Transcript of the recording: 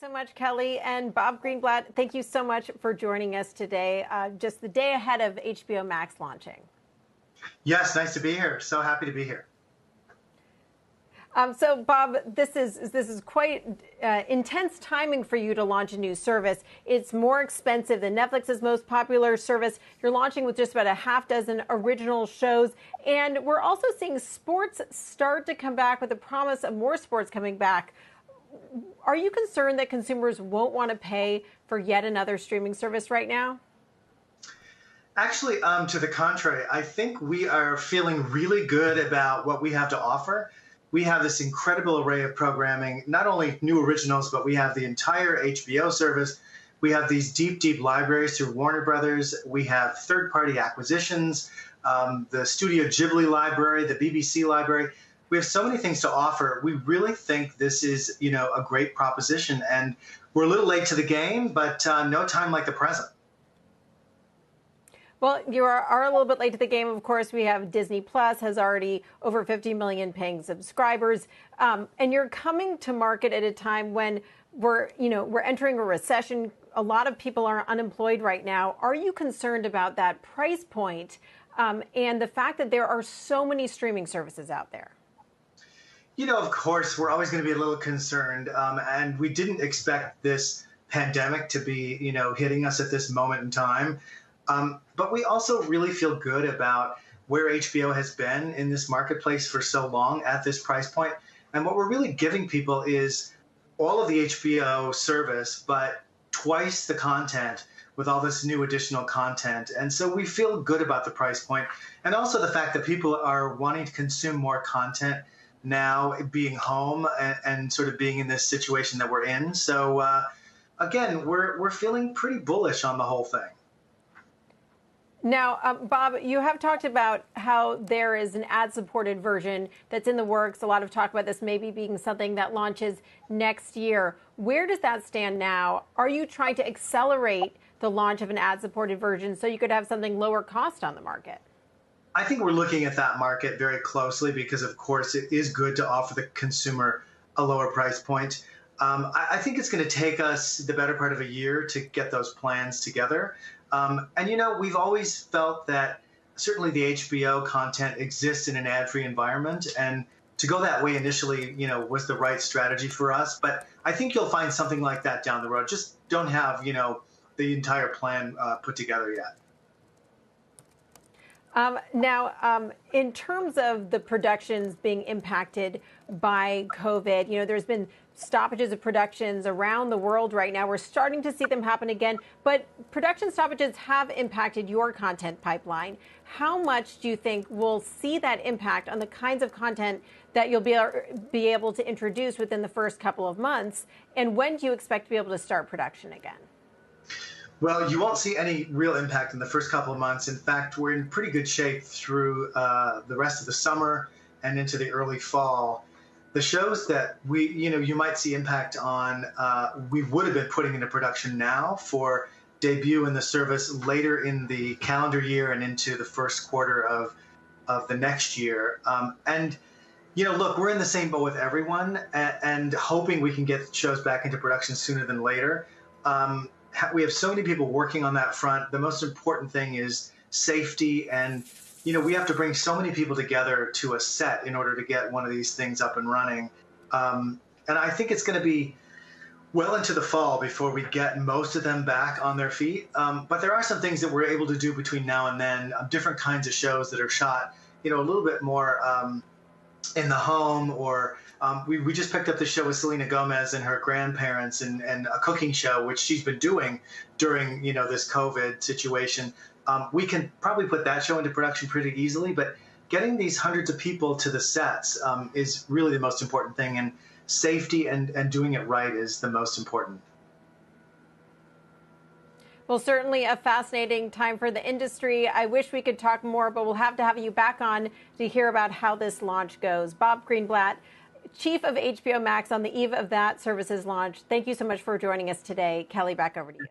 so much, Kelly. And Bob Greenblatt, thank you so much for joining us today, just the day ahead of HBO Max launching. Yes, nice to be here. So happy to be here. So, Bob, this is quite intense timing for you to launch a new service. It's more expensive than Netflix's most popular service. You're launching with just about a half dozen original shows. And we're also seeing sports start to come back with the promise of more sports coming back. Are you concerned that consumers won't want to pay for yet another streaming service right now? Actually, to the contrary, I think we are feeling really good about what we have to offer. We have this incredible array of programming, not only new originals, but we have the entire HBO service. We have these deep, deep libraries through Warner Brothers. We have third-party acquisitions, the Studio Ghibli library, the BBC library. We have so many things to offer. We really think this is, a great proposition. And we're a little late to the game, but no time like the present. Well, you are a little bit late to the game. Of course, we have Disney Plus has already over 50 million paying subscribers. And you're coming to market at a time when we're entering a recession. A lot of people are unemployed right now. Are you concerned about that price point and the fact that there are so many streaming services out there? Of course, we're always going to be a little concerned. And we didn't expect this pandemic to be, hitting us at this moment in time. But we also really feel good about where HBO has been in this marketplace for so long at this price point. And what we're really giving people is all of the HBO service, but twice the content with all this new additional content. And so we feel good about the price point. And also the fact that people are wanting to consume more content now, being home and sort of being in this situation that we're in. So again, we're feeling pretty bullish on the whole thing. Now, Bob, you have talked about how there is an ad-supported version that's in the works. A lot of talk about this maybe being something that launches next year. Where does that stand now? Are you trying to accelerate the launch of an ad-supported version so you could have something lower cost on the market? I think we're looking at that market very closely because, of course, it is good to offer the consumer a lower price point. I think it's going to take us the better part of a year to get those plans together. And, we've always felt that certainly the HBO content exists in an ad-free environment. And to go that way initially, was the right strategy for us. But I think you'll find something like that down the road. Just don't have, the entire plan put together yet. Now, in terms of the productions being impacted by COVID, there's been stoppages of productions around the world right now. We're starting to see them happen again, but production stoppages have impacted your content pipeline. How much do you think we'll see that impact on the kinds of content that you'll be able to introduce within the first couple of months? And when do you expect to be able to start production again? Well, you won't see any real impact in the first couple of months. In fact, we're in pretty good shape through the rest of the summer and into the early fall. The shows that you might see impact on, we would have been putting into production now for debut in the service later in the calendar year and into the first quarter of the next year. And look, we're in the same boat with everyone and hoping we can get shows back into production sooner than later. We have so many people working on that front. The most important thing is safety, and we have to bring so many people together to a set in order to get one of these things up and running. And I think it's going to be well into the fall before we get most of them back on their feet. But there are some things that we're able to do between now and then, different kinds of shows that are shot, a little bit more in the home, or we just picked up the show with Selena Gomez and her grandparents and a cooking show, which she's been doing during, this COVID situation. We can probably put that show into production pretty easily, but getting these hundreds of people to the sets is really the most important thing. And safety and doing it right is the most important. Well, certainly a fascinating time for the industry. I wish we could talk more, but we'll have to have you back on to hear about how this launch goes. Bob Greenblatt, Chief of HBO Max on the eve of that service's launch. Thank you so much for joining us today. Kelly, back over to you.